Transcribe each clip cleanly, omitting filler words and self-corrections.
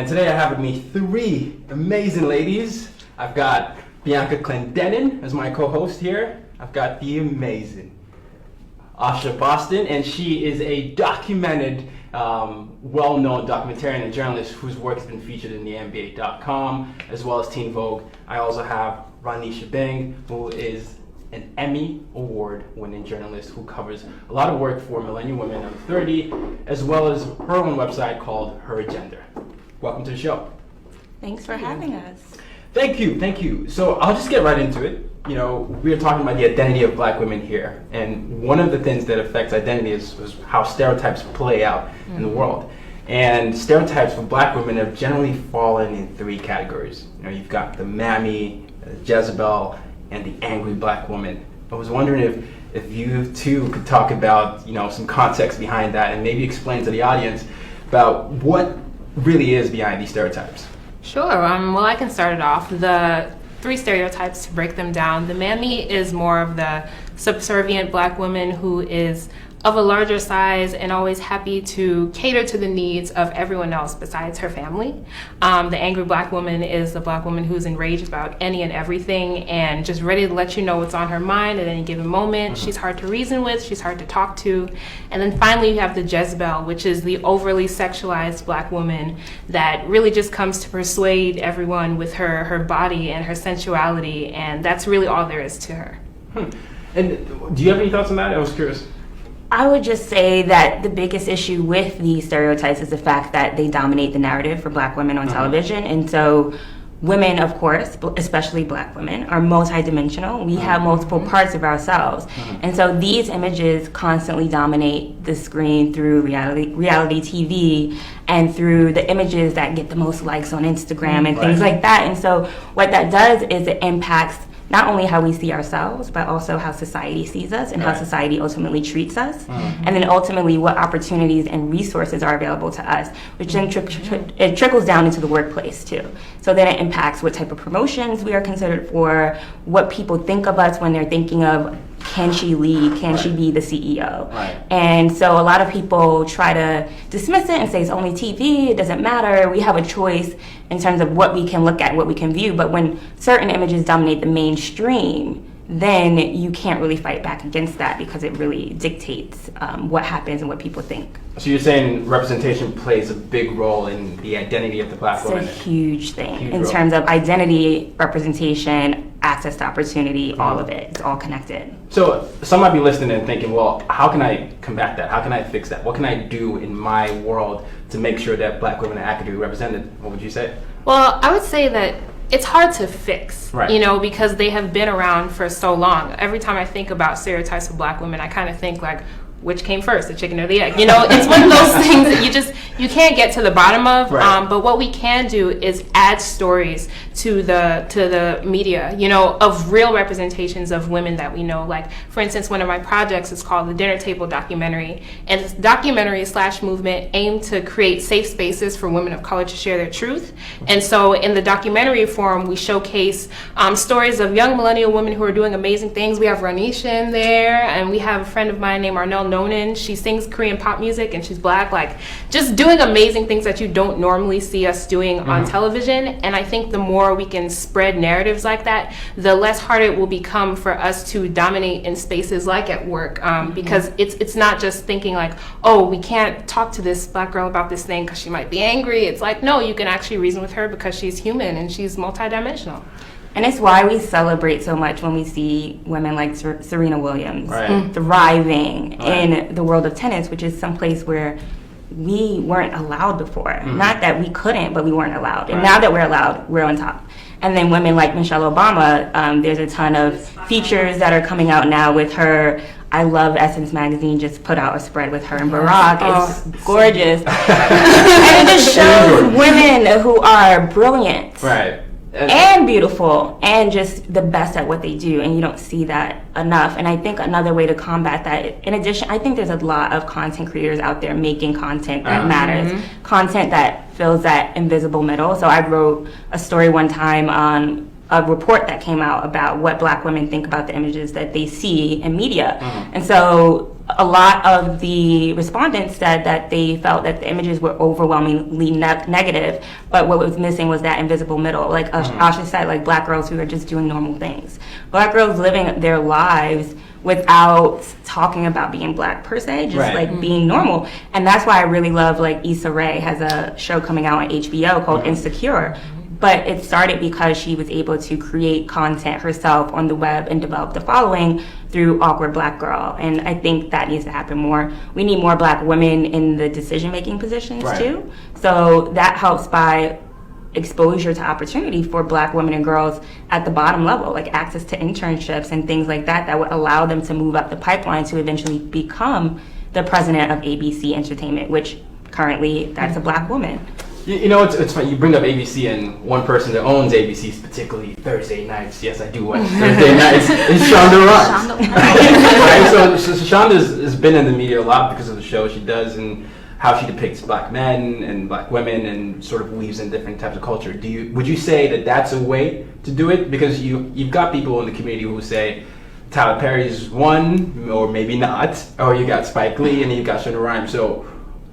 And today I have with me three amazing ladies. I've got Bianca Clendenin as my co-host here. I've got the amazing Asha Boston, and she is a documented, well-known documentarian and journalist whose work has been featured in the NBA.com as well as Teen Vogue. I also have Ranisha Bing, who is an Emmy Award-winning journalist who covers a lot of work for millennial women under 30, as well as her own website called Her Agenda. Welcome to the show. Thanks for having us. Thank you. So I'll just get right into it. You know, we are talking about the identity of black women here, and one of the things that affects identity is how stereotypes play out in the world. And stereotypes for black women have generally fallen in three categories. You know, you've got the mammy, Jezebel, and the angry black woman. I was wondering if you two could talk about, you know, some context behind that and maybe explain to the audience about what really is behind these stereotypes. Sure. Well, I can start it off. The three stereotypes, to break them down. The mammy is more of the subservient black woman who is of a larger size and always happy to cater to the needs of everyone else besides her family. The angry black woman is the black woman who's enraged about any and everything and just ready to let you know what's on her mind at any given moment. She's hard to reason with, she's hard to talk to. And then finally you have the Jezebel, which is the overly sexualized black woman that really just comes to persuade everyone with her body and her sensuality, and that's really all there is to her. And do you have any thoughts on that? I was curious. I would just say that the biggest issue with these stereotypes is the fact that they dominate the narrative for black women on television. And so women, of course, especially black women, are multidimensional. We have multiple parts of ourselves. And so these images constantly dominate the screen through reality TV and through the images that get the most likes on Instagram and things like that. And so what that does is it impacts not only how we see ourselves, but also how society sees us and how society ultimately treats us. And then ultimately what opportunities and resources are available to us, which then it trickles down into the workplace too. So then it impacts what type of promotions we are considered for, what people think of us when they're thinking of, can she lead? Can she be the CEO? And so a lot of people try to dismiss it and say it's only TV, it doesn't matter. We have a choice in terms of what we can look at, what we can view. But when certain images dominate the mainstream, then you can't really fight back against that because it really dictates what happens and what people think. So you're saying representation plays a big role in the identity of the black woman? It's a huge thing in terms of identity, representation, access to opportunity, all of it. It's all connected. So some might be listening and thinking, well, how can I combat that? How can I fix that? What can I do in my world to make sure that black women are accurately represented? What would you say? Well, I would say that it's hard to fix, you know, because they have been around for so long. Every time I think about stereotypes of black women, I kind of think like, which came first, the chicken or the egg? You know, it's one of those things that you can't get to the bottom of. But what we can do is add stories to the media, you know, of real representations of women that we know. Like, for instance, one of my projects is called the Dinner Table Documentary, and this documentary / movement aimed to create safe spaces for women of color to share their truth. And so in the documentary form, we showcase stories of young millennial women who are doing amazing things. We have Ranisha in there, and we have a friend of mine named Arnell Nonen. She sings Korean pop music and she's black, like just doing amazing things that you don't normally see us doing on television. And I think the more we can spread narratives like that, the less hard it will become for us to dominate in spaces like at work, because it's not just thinking like, oh, we can't talk to this black girl about this thing because she might be angry. It's like, no, you can actually reason with her because she's human and she's multidimensional. And it's why we celebrate so much when we see women like Serena Williams thriving in the world of tennis, which is someplace where we weren't allowed before. Not that we couldn't, but we weren't allowed. And now that we're allowed, we're on top. And then women like Michelle Obama, there's a ton of features that are coming out now with her. I love Essence Magazine just put out a spread with her and Barack. It's gorgeous. And it just shows women who are brilliant. And beautiful and just the best at what they do, and you don't see that enough. And I think another way to combat that, in addition, I think there's a lot of content creators out there making content that matters, content that fills that invisible middle. So I wrote a story one time on a report that came out about what black women think about the images that they see in media. And so a lot of the respondents said that they felt that the images were overwhelmingly negative, but what was missing was that invisible middle. Like Asha said, like black girls who are just doing normal things. Black girls living their lives without talking about being black per se, just like being normal. And that's why I really love, like, Issa Rae has a show coming out on HBO called Insecure. But it started because she was able to create content herself on the web and develop the following through Awkward Black Girl. And I think that needs to happen more. We need more black women in the decision-making positions too. So that helps by exposure to opportunity for black women and girls at the bottom level, like access to internships and things like that would allow them to move up the pipeline to eventually become the president of ABC Entertainment, which currently that's a black woman. You know, it's funny. You bring up ABC, and one person that owns ABC, particularly Thursday nights. Yes, I do watch Thursday nights. Is Shonda Rhimes. Right? So Shonda has been in the media a lot because of the show she does and how she depicts black men and black women and sort of weaves in different types of culture. Would you say that that's a way to do it? Because you've got people in the community who say Tyler Perry's one, or maybe not, or you got Spike Lee and then you got Shonda Rhimes. So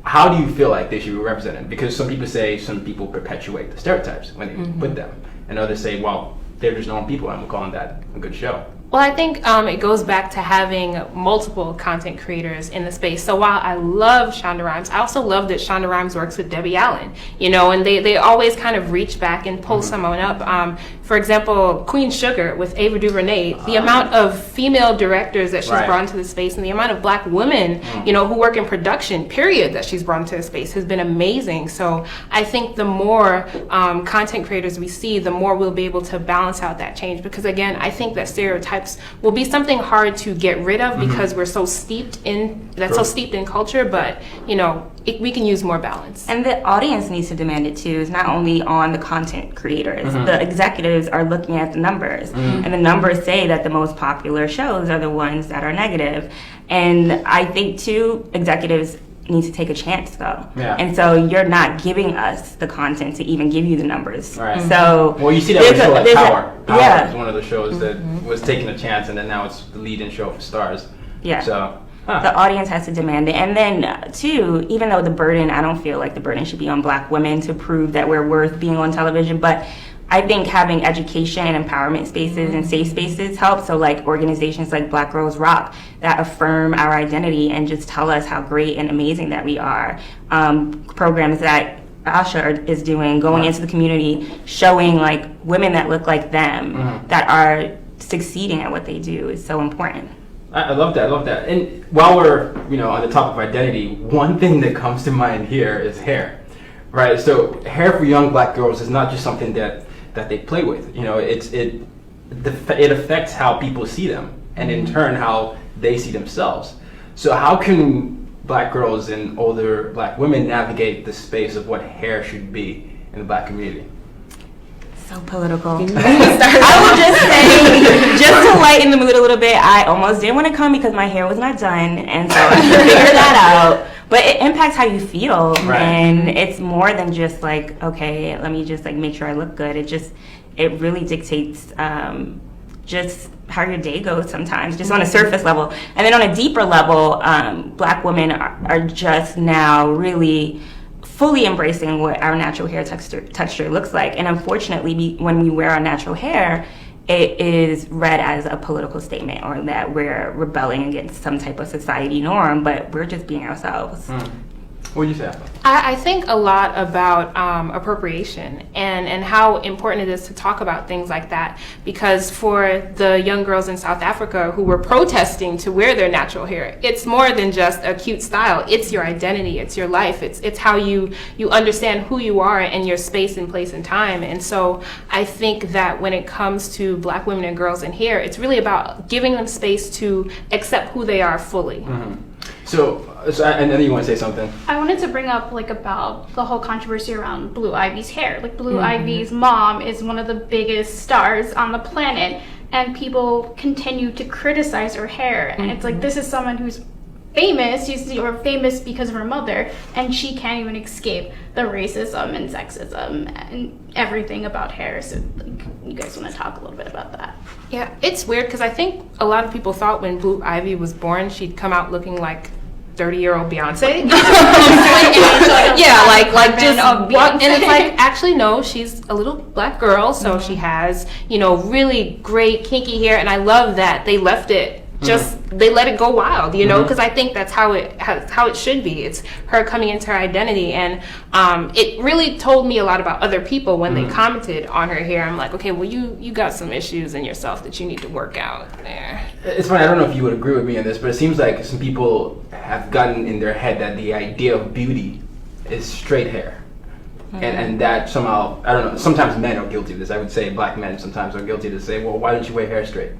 how do you feel like they should be represented? Because some people say some people perpetuate the stereotypes when they put them, and others say, well, they're just normal people and we're calling that a good show. Well, I think it goes back to having multiple content creators in the space. So while I love Shonda Rhimes, I also love that Shonda Rhimes works with Debbie Allen, you know, and they always kind of reach back and pull someone up. For example, Queen Sugar with Ava DuVernay, the amount of female directors that she's brought into the space and the amount of black women, you know, who work in production, period, that she's brought into the space has been amazing. So I think the more content creators we see, the more we'll be able to balance out that change. Because again, I think that stereotypes will be something hard to get rid of because we're so steeped in culture, but you know, we can use more balance. And the audience needs to demand it too. It's not only on the content creators. The executives are looking at the numbers, and the numbers say that the most popular shows are the ones that are negative. And I think too, executives need to take a chance though. And so you're not giving us the content to even give you the numbers. So well, you see that with a show like Power. Power is one of the shows that was taking a chance, and then now it's the lead-in show for Stars. So the audience has to demand it. And then too, even though the burden, I don't feel like the burden should be on black women to prove that we're worth being on television, but I think having education and empowerment spaces and safe spaces helps. So like organizations like Black Girls Rock that affirm our identity and just tell us how great and amazing that we are. Programs that Asha is doing, going into the community, showing like women that look like them, that are succeeding at what they do is so important. I love that. I love that. And while we're on the topic of identity, one thing that comes to mind here is hair, right? So hair for young black girls is not just something that they play with. It affects how people see them, and in turn how they see themselves. So how can black girls and older black women navigate the space of what hair should be in the black community? So political. I will just say, just to lighten the mood a little bit, I almost didn't want to come because my hair was not done, and so I had to figure that out. But it impacts how you feel, and it's more than just like, okay, let me just like make sure I look good. It really dictates just how your day goes sometimes, just on a surface level. And then on a deeper level, black women are just now really fully embracing what our natural hair texture looks like. And unfortunately, when we wear our natural hair, it is read as a political statement, or that we're rebelling against some type of society norm, but we're just being ourselves. What do you say? I think a lot about appropriation and how important it is to talk about things like that, because for the young girls in South Africa who were protesting to wear their natural hair, it's more than just a cute style. It's your identity, it's your life, it's how you understand who you are and your space and place and time. And so I think that when it comes to black women and girls in here, it's really about giving them space to accept who they are fully. So and then you want to say something? I wanted to bring up about the whole controversy around Blue Ivy's hair. Blue Ivy's mom is one of the biggest stars on the planet, and people continue to criticize her hair. And it's this is someone who's famous. She's famous because of her mother, and she can't even escape the racism and sexism and everything about hair. So like, you guys want to talk a little bit about that? Yeah, it's weird because I think a lot of people thought when Blue Ivy was born, she'd come out looking like 30-year-old Beyonce. Yeah, like just what? And it's like, actually, no, she's a little black girl, so she has, really great kinky hair, and I love that they left it. They let it go wild, because I think that's how it should be. It's her coming into her identity, and it really told me a lot about other people when they commented on her hair. I'm like, okay, well, you got some issues in yourself that you need to work out there. It's funny, I don't know if you would agree with me on this, but it seems like some people have gotten in their head that the idea of beauty is straight hair. And that somehow, I don't know, sometimes men are guilty of this. I would say black men sometimes are guilty to say, well, why don't you wear hair straight?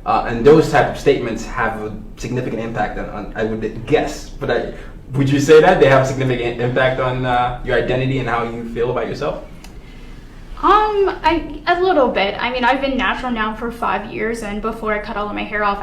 And those type of statements have a significant impact on I would guess, but would you say that they have a significant impact on your identity and how you feel about yourself? A little bit. I mean, I've been natural now for 5 years, and before I cut all of my hair off,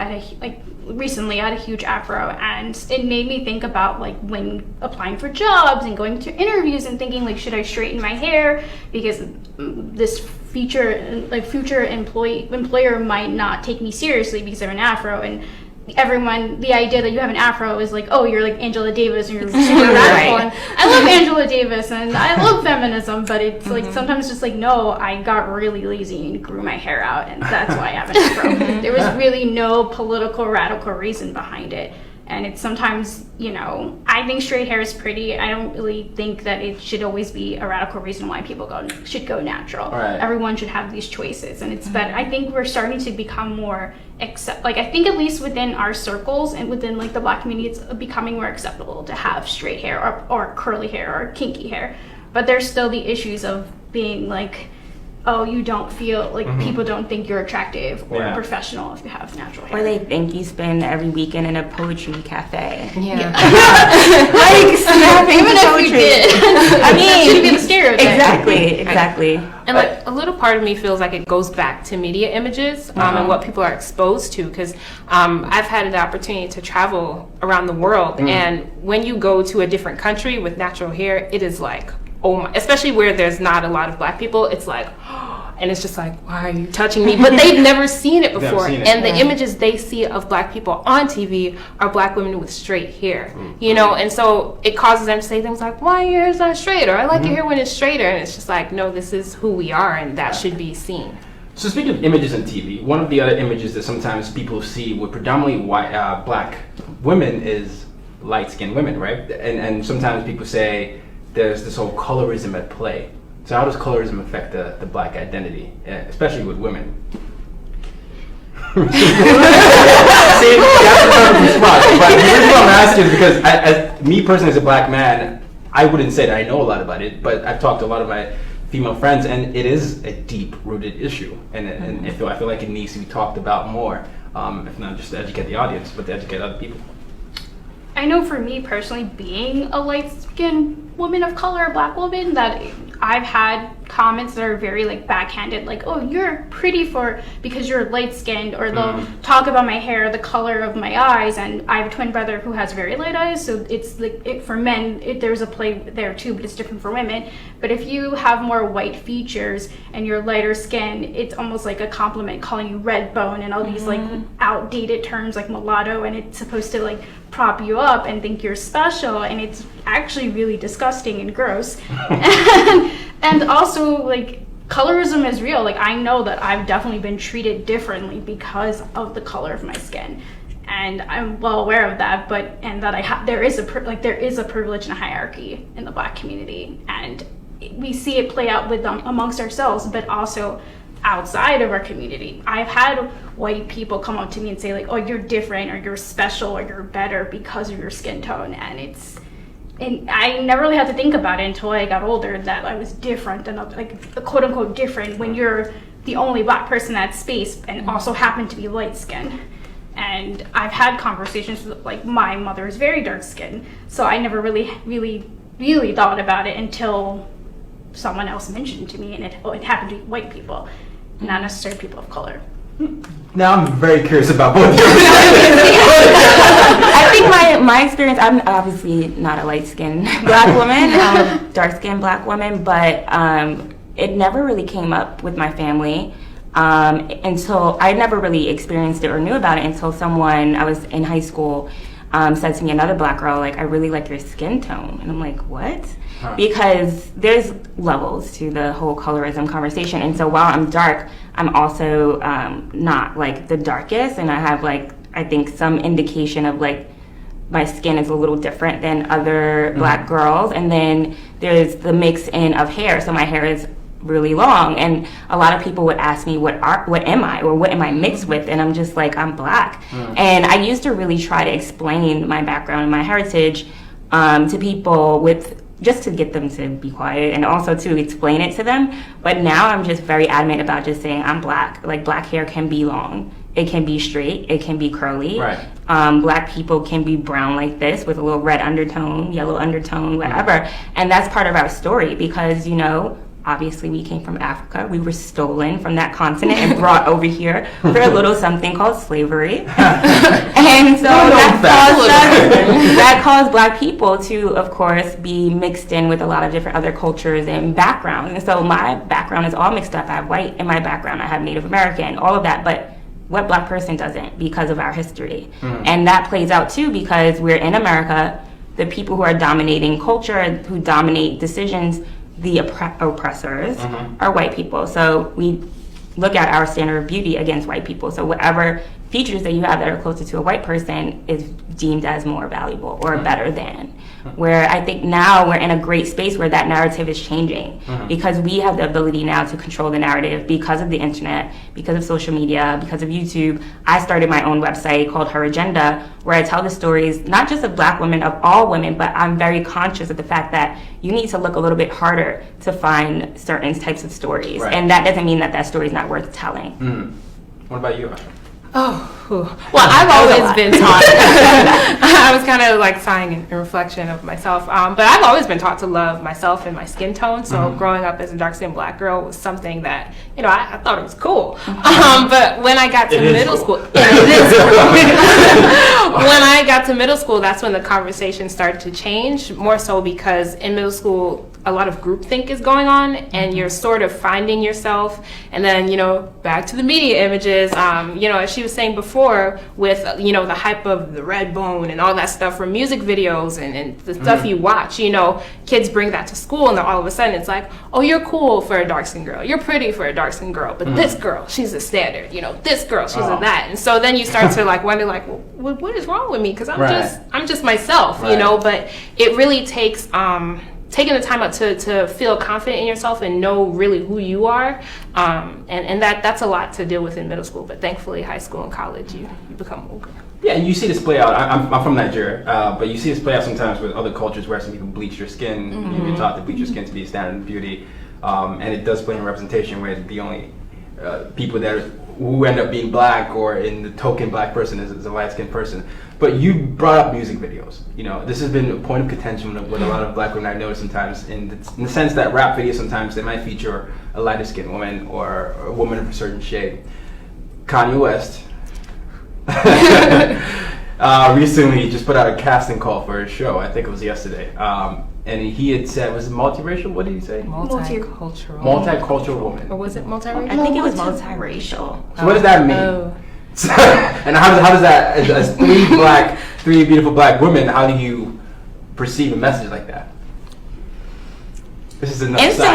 recently I had a huge afro, and it made me think about like when applying for jobs and going to interviews and thinking like, should I straighten my hair because this future employer might not take me seriously because I have an afro, and the idea that you have an afro is like, oh, you're like Angela Davis and you're super radical. And I love Angela Davis and I love feminism, but it's like sometimes just like, no, I got really lazy and grew my hair out, and that's why I have an afro. There was really no political radical reason behind it. And it's sometimes, I think straight hair is pretty. I don't really think that it should always be a radical reason why people should go natural. Right. Everyone should have these choices, and it's better. I think we're starting to become more I think at least within our circles and within like the black community, it's becoming more acceptable to have straight hair or curly hair or kinky hair. But there's still the issues of being like, oh, you don't feel like people don't think you're attractive or professional if you have natural hair. Or they think you spend every weekend in a poetry cafe. Yeah. Like snapping Even if you did. I mean, shouldn't be the stereotype. Exactly. And like a little part of me feels like it goes back to media images and what people are exposed to, because I've had the opportunity to travel around the world, and when you go to a different country with natural hair, it is like, oh my, especially where there's not a lot of black people, it's like, and it's just like, why are you touching me? But they've never seen it before. And the images they see of black people on TV are black women with straight hair, and so it causes them to say things like, why your hair's not straight? Or I like your hair when it's straighter. And it's just like, no, this is who we are, and that should be seen. So speaking of images on TV, one of the other images that sometimes people see with predominantly white, black women is light-skinned women, right? And sometimes people say there's this whole colorism at play. So how does colorism affect the black identity, especially with women? See, that's a tough response. But the reason why I'm asking is because as me personally as a black man, I wouldn't say that I know a lot about it, but I've talked to a lot of my female friends, and it is a deep-rooted issue, and I feel like it needs to be talked about more, if not just to educate the audience, but to educate other people. I know for me personally, being a light-skinned woman of color, a black woman, that I've had comments that are very like backhanded, like, oh, you're pretty because you're light-skinned, or they'll talk about my hair, the color of my eyes, and I have a twin brother who has very light eyes, so it's like for men, there's a play there too, but it's different for women. But if you have more white features and you're lighter skin, it's almost like a compliment calling you red bone and all these like outdated terms like mulatto, and it's supposed to like prop you up and think you're special, and it's actually really disgusting and gross. And also like colorism is real. Like I know that I've definitely been treated differently because of the color of my skin, and I'm well aware of that. And that there is a privilege and a hierarchy in the black community, and we see it play out with amongst ourselves, but also outside of our community. I've had white people come up to me and say like, oh, you're different, or you're special, or you're better because of your skin tone, and I never really had to think about it until I got older, that I was different, and like the quote unquote different when you're the only black person in that space and also happen to be light skinned. And I've had conversations with, like, my mother is very dark skinned, so I never really thought about it until someone else mentioned to me, and it happened to be white people, not necessarily people of color. Now I'm very curious about both of you. I think my experience, I'm obviously not a light-skinned black woman, I'm a dark-skinned black woman, but it never really came up with my family until I never really experienced it or knew about it until someone, I was in high school, said to me, another black girl, like, I really like your skin tone. And I'm like, what? Huh. Because there's levels to the whole colorism conversation. And so while I'm dark, I'm also not like the darkest. And I have like, I think some indication of like, my skin is a little different than other black girls. And then there's the mix in of hair. So my hair is really long, and a lot of people would ask me what am I, or what am I mixed with, and I'm just like, I'm black. And I used to really try to explain my background and my heritage to people with just to get them to be quiet and also to explain it to them. But now I'm just very adamant about just saying I'm black. Like, black hair can be long, it can be straight, it can be curly. Right. Black people can be brown like this with a little red undertone, yellow undertone, whatever. And that's part of our story because, you know, obviously we came from Africa. We were stolen from that continent and brought over here for a little something called slavery. And so that caused black people to, of course, be mixed in with a lot of different other cultures and backgrounds. And so my background is all mixed up. I have white in my background. I have Native American, all of that. But what black person doesn't because of our history? And that plays out too because we're in America. The people who are dominating culture, who dominate decisions, the oppressors are white people. So we look at our standard of beauty against white people. So whatever features that you have that are closer to a white person is deemed as more valuable or better than. Where I think now we're in a great space where that narrative is changing because we have the ability now to control the narrative because of the internet, because of social media, because of YouTube. I started my own website called Her Agenda, where I tell the stories not just of black women, of all women, but I'm very conscious of the fact that you need to look a little bit harder to find certain types of stories. Right. And that doesn't mean that that story is not worth telling. What about you? Well, I've always been taught. I was kind of like sighing in reflection of myself, but I've always been taught to love myself and my skin tone. So growing up as a dark-skinned black girl was something that, you know, I thought it was cool. But when I got to middle school, when I got to middle school, that's when the conversation started to change. More so because in middle school, a lot of groupthink is going on, and you're sort of finding yourself. And then, you know, back to the media images, you know, as she was saying before, with, you know, the hype of the red bone and all that stuff from music videos and the stuff you watch, you know, kids bring that to school, and then all of a sudden it's like, oh, you're cool for a dark-skinned girl, you're pretty for a dark-skinned girl, but this girl, she's a standard, you know, this girl, she's a that. And so then you start to like wonder, like, well, what is wrong with me? Because I'm just myself, you know. But it really takes taking the time out to feel confident in yourself and know really who you are, and that's a lot to deal with in middle school. But thankfully, high school and college, you become older. Yeah, you see this play out. I'm from Nigeria, but you see this play out sometimes with other cultures where some people bleach your skin. You've been taught to bleach your skin to be a standard of beauty, and it does play in representation where the only people who end up being black or in the token black person is a light-skinned person. But you brought up music videos. You know, this has been a point of contention with a lot of black women I've noticed sometimes, in the sense that rap videos sometimes they might feature a lighter-skinned woman or a woman of a certain shade. Kanye West recently just put out a casting call for his show. I think it was yesterday. And he had said, was it multiracial? What did he say? Multicultural. Multicultural woman. Or was it multiracial? I think it was multiracial. So what does that mean? And how does that, as three beautiful black women, how do you perceive a message like that? This is enough. Instantly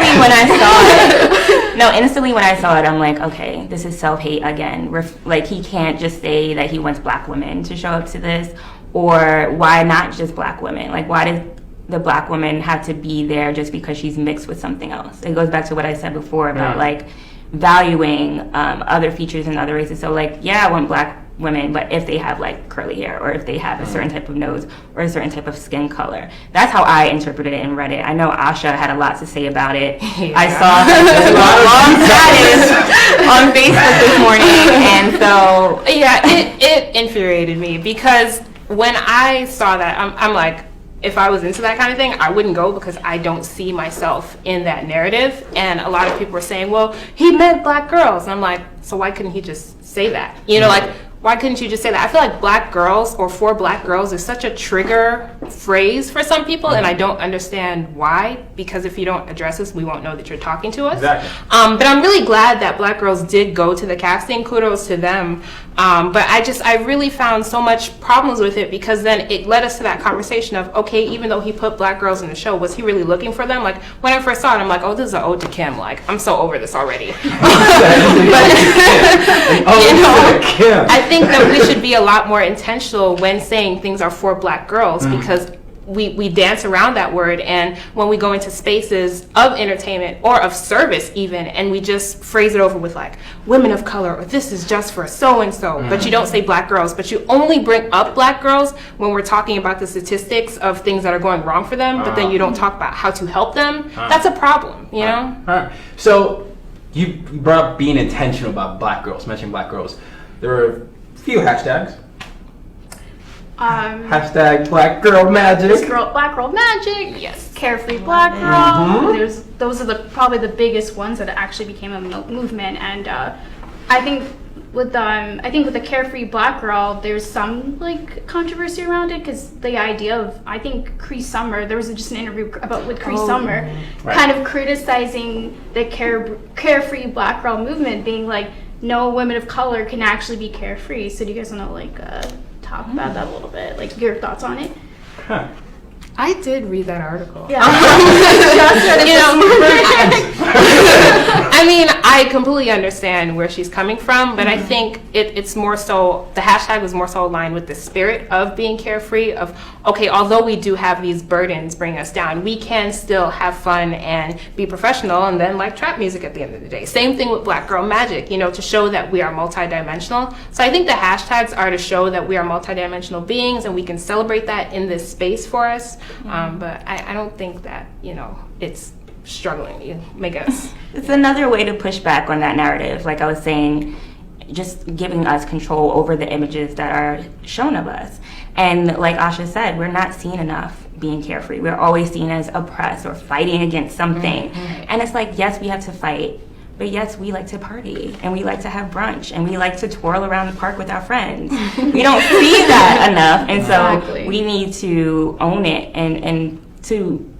when I saw it, I'm like, okay, this is self-hate again. Like, he can't just say that he wants black women to show up to this, or why not just black women? Like, why does the black woman have to be there just because she's mixed with something else? It goes back to what I said before about like valuing other features in other races. So like, yeah, I want black women, but if they have like curly hair, or if they have a certain type of nose or a certain type of skin color. That's how I interpreted it and read it. I know Asha had a lot to say about it. Yeah. I saw long status on Facebook this morning, and so yeah, it infuriated me because when I saw that, I'm like, if I was into that kind of thing, I wouldn't go because I don't see myself in that narrative. And a lot of people are saying, well, he meant black girls. And I'm like, so why couldn't he just say that? You know, like, why couldn't you just say that? I feel like black girls or for black girls is such a trigger phrase for some people, and I don't understand why, because if you don't address us, we won't know that you're talking to us. Exactly. But I'm really glad that black girls did go to the casting. Kudos to them. But I really found so much problems with it, because then it led us to that conversation of, okay, even though he put black girls in the show, was he really looking for them? Like, when I first saw it, I'm like, oh, this is an ode to Kim. Like, I'm so over this already. I think that we should be a lot more intentional when saying things are for black girls, because we dance around that word, and when we go into spaces of entertainment or of service even, and we just phrase it over with like women of color, or this is just for so and so, but you don't say black girls, but you only bring up black girls when we're talking about the statistics of things that are going wrong for them, but then you don't talk about how to help them. That's a problem, you know? All right. So you brought up being intentional about black girls, mentioning black girls. There are a few hashtags. Hashtag Black Girl Magic. Black Girl Magic. Yes. Carefree Black Girl. Those are probably the biggest ones that actually became a movement. And I think with the Carefree Black Girl, there's some like controversy around it, because the idea of, I think Cree Summer, there was just an interview with Cree Summer, kind of criticizing the Carefree Black Girl movement, being like, no women of color can actually be carefree. So do you guys want to like talk about that a little bit, like your thoughts on it? I did read that article. Yeah. I mean, I completely understand where she's coming from, but I think it's more so, the hashtag was more so aligned with the spirit of being carefree, of, okay, although we do have these burdens bring us down, we can still have fun and be professional, and then like trap music at the end of the day. Same thing with Black Girl Magic, you know, to show that we are multidimensional. So I think the hashtags are to show that we are multidimensional beings, and we can celebrate that in this space for us. But I don't think that, you know, it's struggling to make us. It's another way to push back on that narrative. Like I was saying, just giving us control over the images that are shown of us. And like Asha said, we're not seen enough being carefree. We're always seen as oppressed or fighting against something. And it's like, yes, we have to fight, but yes, we like to party, and we like to have brunch, and we like to twirl around the park with our friends. We don't see that enough, and so we need to own it and to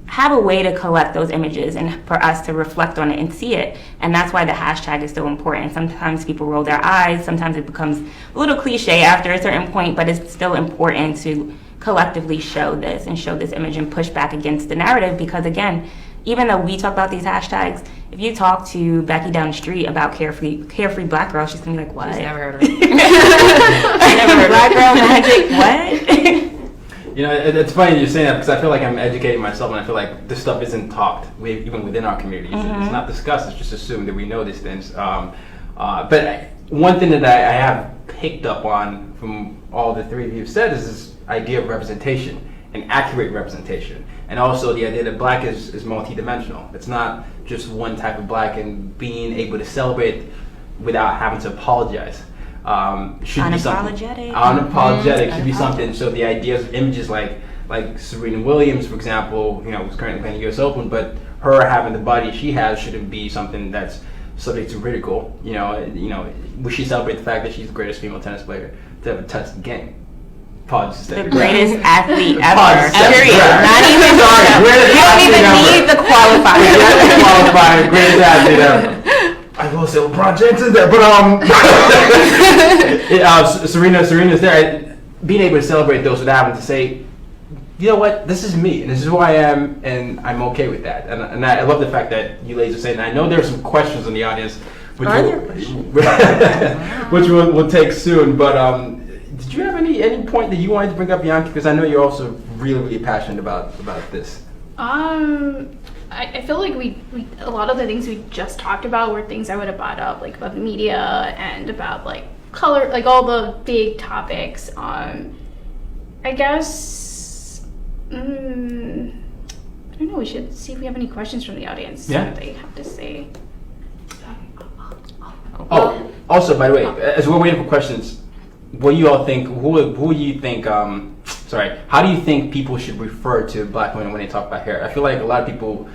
have a way to collect those images and for us to reflect on it and see it. And that's why the hashtag is so important. Sometimes people roll their eyes, sometimes it becomes a little cliche after a certain point, but it's still important to collectively show this and show this image and push back against the narrative, because again, even though we talk about these hashtags, if you talk to Becky down the street about carefree black girl, she's gonna be like, what? She's never heard of it. Never heard of Black Girl Magic, what? You know, it's funny you're saying that, because I feel like I'm educating myself, and I feel like this stuff isn't talked, even within our communities. It's not discussed, it's just assumed that we know these things. But one thing that I have picked up on from all the three of you have said is this idea of representation, and accurate representation. And also the idea that black is multidimensional. It's not just one type of black, and being able to celebrate without having to apologize. Should be something. Unapologetic should be something. So the ideas of images like Serena Williams, for example, you know, who's currently playing the U.S. Open, but her having the body she has shouldn't be something that's subject to ridicule. You know, we should celebrate the fact that she's the greatest female tennis player to ever touch the game. The greatest athlete ever. Period. Not even you don't even need the qualifier. Greatest athlete ever. I will say LeBron James is there, but Serena's there. Being able to celebrate those without having to say, you know what, this is me, and this is who I am, and I'm okay with that. And I love the fact that you ladies are saying that. I know there's some questions in the audience, which we'll take soon, but did you have any point that you wanted to bring up, Bianca? Because I know you're also really, really passionate about this. I feel like we a lot of the things we just talked about were things I would have brought up, like about media and about like color, like all the big topics. I guess I don't know. We should see if we have any questions from the audience. See what they have to say. Oh, also, by the way, as we're waiting for questions, what do you all think? Who do you think sorry, how do you think people should refer to black women when they talk about hair? I feel like a lot of people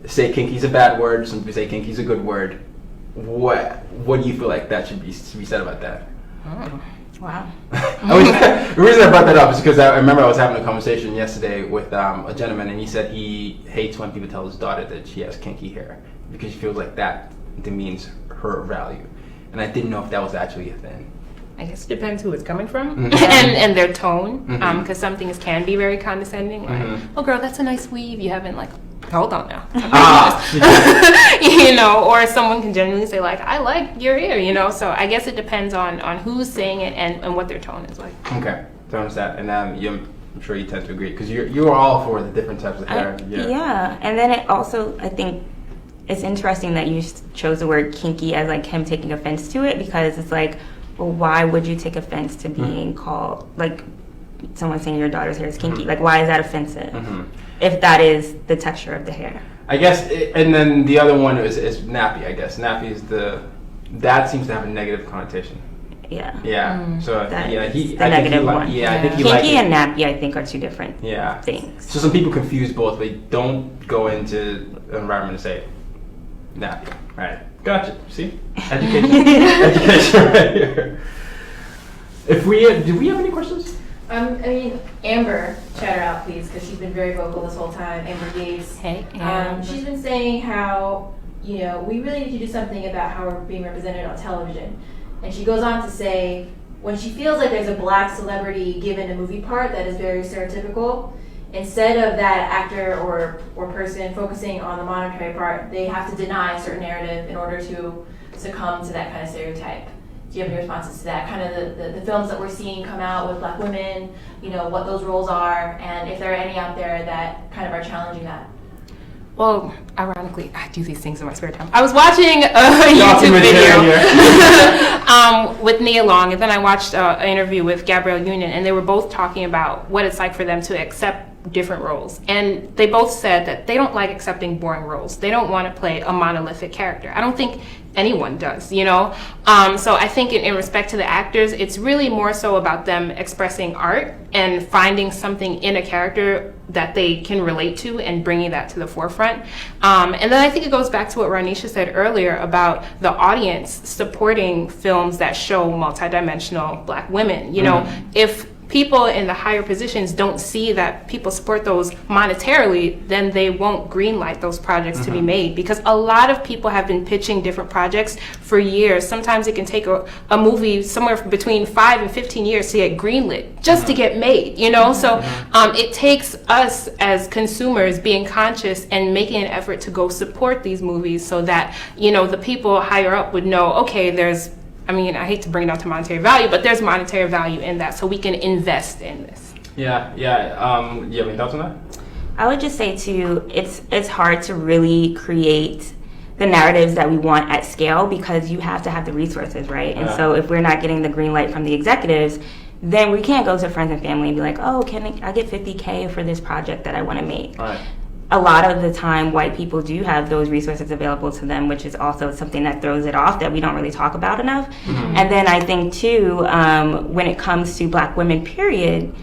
say kinky's a bad word. Some people say kinky's a good word. What do you feel like that should be said about that? Oh, wow. The reason I brought that up is because I remember I was having a conversation yesterday with a gentleman, and he said he hates when people tell his daughter that she has kinky hair because he feels like that demeans her value. And I didn't know if that was actually a thing. I guess it depends who it's coming from Mhm. and their tone, because Mhm. some things can be very condescending. Like, Mhm. oh girl, that's a nice weave. You haven't like, hold on now. Ah. You know, or someone can genuinely say like, I like your hair, you know. So I guess it depends on who's saying it and what their tone is like. Okay, so I understand. And I'm sure you tend to agree because you're all for the different types of hair. Yeah, and then it also, I think, it's interesting that you chose the word kinky as like him taking offense to it, because it's like, well, why would you take offense to being called, like, someone saying your daughter's hair is kinky? Like, why is that offensive if that is the texture of the hair? I guess, and then the other one is nappy, I guess. Nappy is that seems to have a negative connotation. Yeah. Yeah. So, That yeah, is the negative one. Yeah, I think he Kinky liked it. and nappy, I think, are two different things. So some people confuse both. They don't go into an environment and say nappy. Right. Gotcha. See? Education. Education right here. Do we have any questions? I mean, Amber, shout her out, please, because she's been very vocal this whole time. Amber Gates. Hey, Amber. She's been saying how, you know, we really need to do something about how we're being represented on television. And she goes on to say, when she feels like there's a black celebrity given a movie part that is very stereotypical, instead of that actor or person focusing on the monetary part, they have to deny a certain narrative in order to succumb to that kind of stereotype. Do you have any responses to that? Kind of the films that we're seeing come out with black women, you know, what those roles are, and if there are any out there that kind of are challenging that? Well, ironically, I do these things in my spare time. I was watching a YouTube video with Nia Long, and then I watched an interview with Gabrielle Union, and they were both talking about what it's like for them to accept different roles. And they both said that they don't like accepting boring roles. They don't want to play a monolithic character. I don't think anyone does, you know? So I think in respect to the actors, it's really more so about them expressing art and finding something in a character that they can relate to and bringing that to the forefront. And then I think it goes back to what Ranisha said earlier about the audience supporting films that show multidimensional black women. You know, if people in the higher positions don't see that people support those monetarily, then they won't greenlight those projects to be made, because a lot of people have been pitching different projects for years. Sometimes it can take a movie somewhere between 5 and 15 years to get greenlit, just to get made, you know? So it takes us as consumers being conscious and making an effort to go support these movies so that, you know, the people higher up would know, okay, I hate to bring it down to monetary value, but there's monetary value in that, so we can invest in this. Yeah. You have any thoughts on that? I would just say too, it's hard to really create the narratives that we want at scale because you have to have the resources, right? And so if we're not getting the green light from the executives, then we can't go to friends and family and be like, oh, can I get $50K for this project that I want to make? Right. A lot of the time, white people do have those resources available to them, which is also something that throws it off that we don't really talk about enough. And then I think too, when it comes to black women, period,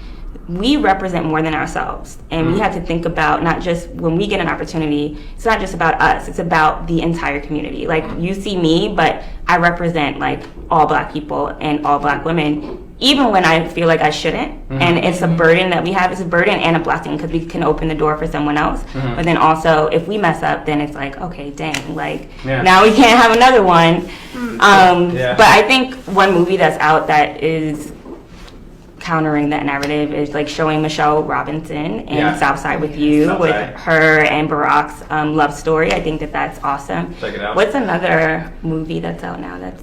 we represent more than ourselves. And we have to think about, not just when we get an opportunity, it's not just about us, it's about the entire community. Like, you see me, but I represent like all black people and all black women, even when I feel like I shouldn't. And it's a burden that we have. It's a burden and a blessing because we can open the door for someone else. But then also, if we mess up, then it's like, okay, dang, like now we can't have another one. But I think one movie that's out that is countering that narrative is like showing Michelle Robinson in Southside with You, with her and Barack's love story. I think that's awesome. Check it out. What's another movie that's out now that's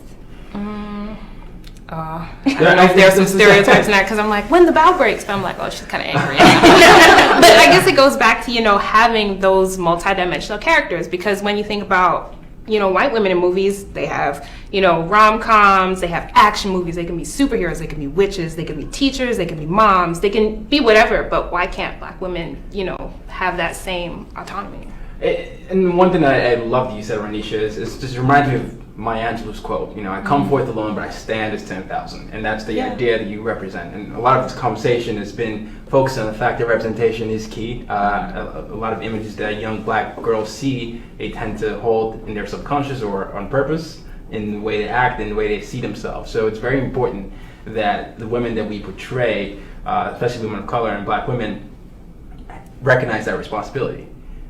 I don't know if there's some stereotypes in that, because I'm like, when the bow breaks, but I'm like, oh, she's kind of angry. But I guess it goes back to, you know, having those multidimensional characters, because when you think about, you know, white women in movies, they have, you know, rom-coms, they have action movies, they can be superheroes, they can be witches, they can be teachers, they can be moms, they can be whatever, but why can't black women, you know, have that same autonomy? And one thing that I love that you said, Ranisha, is just remind me of Maya Angelou's quote, I come forth alone, but I stand as 10,000. And that's the idea that you represent. And a lot of this conversation has been focused on the fact that representation is key. A lot of images that young black girls see, they tend to hold in their subconscious or on purpose in the way they act and the way they see themselves. So it's very important that the women that we portray, especially women of color and black women, recognize that responsibility.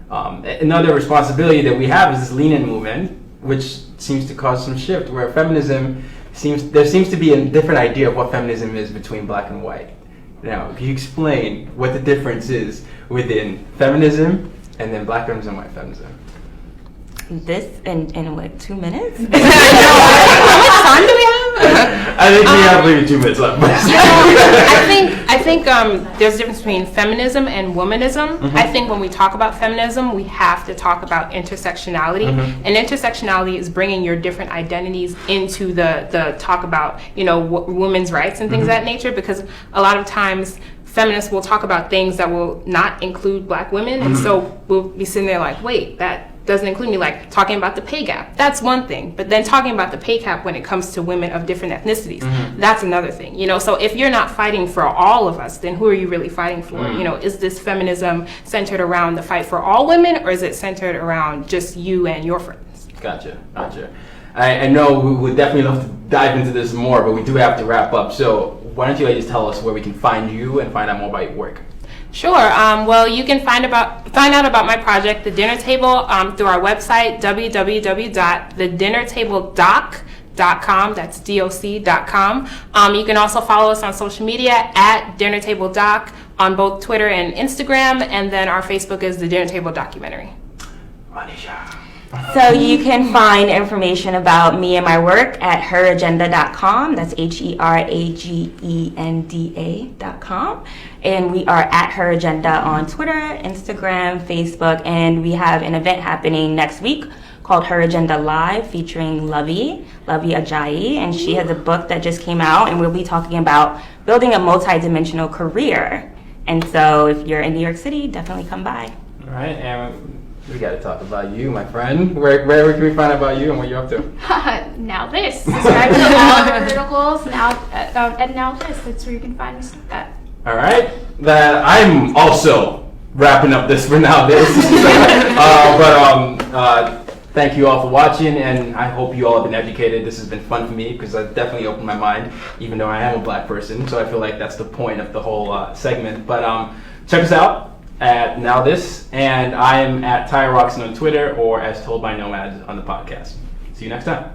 Another responsibility that we have is this lean-in movement, which seems to cause some shift, where there seems to be a different idea of what feminism is between black and white. Now, can you explain what the difference is within feminism and then black feminism and white feminism? This in what, 2 minutes? How much time do we have? I think we have maybe 2 minutes left. I think there's a difference between feminism and womanism. I think when we talk about feminism, we have to talk about intersectionality. And intersectionality is bringing your different identities into the talk about, women's rights and things of that nature, because a lot of times feminists will talk about things that will not include black women. And so we'll be sitting there like, wait, that doesn't include me, like talking about the pay gap. That's one thing. But then talking about the pay gap when it comes to women of different ethnicities, that's another thing. So if you're not fighting for all of us, then who are you really fighting for? Is this feminism centered around the fight for all women, or is it centered around just you and your friends? Gotcha. I know we would definitely love to dive into this more, but we do have to wrap up. So why don't you ladies tell us where we can find you and find out more about your work? Sure. Well, you can find out about my project, The Dinner Table, through our website, www.thedinnertabledoc.com. That's DOC.com. You can also follow us on social media at Dinner Table Doc on both Twitter and Instagram, and then our Facebook is The Dinner Table Documentary. Manisha. So you can find information about me and my work at heragenda.com. That's heragenda.com. And we are at Her Agenda on Twitter, Instagram, Facebook, and we have an event happening next week called Her Agenda Live featuring Lovey Ajayi, and she has a book that just came out, and we'll be talking about building a multi-dimensional career. And so if you're in New York City, definitely come by. All right, and we got to talk about you, my friend. Where can we find out about you and what you're up to? Now this. Subscribe to all of our verticals. And now this. That's where you can find us at. All right. I'm also wrapping up this for now this. Thank you all for watching, and I hope you all have been educated. This has been fun for me because I've definitely opened my mind, even though I am a black person. So I feel like that's the point of the whole segment. But check us out at Now This, and I am at Tyra Roxon on Twitter, or As Told by Nomads on the podcast. See you next time.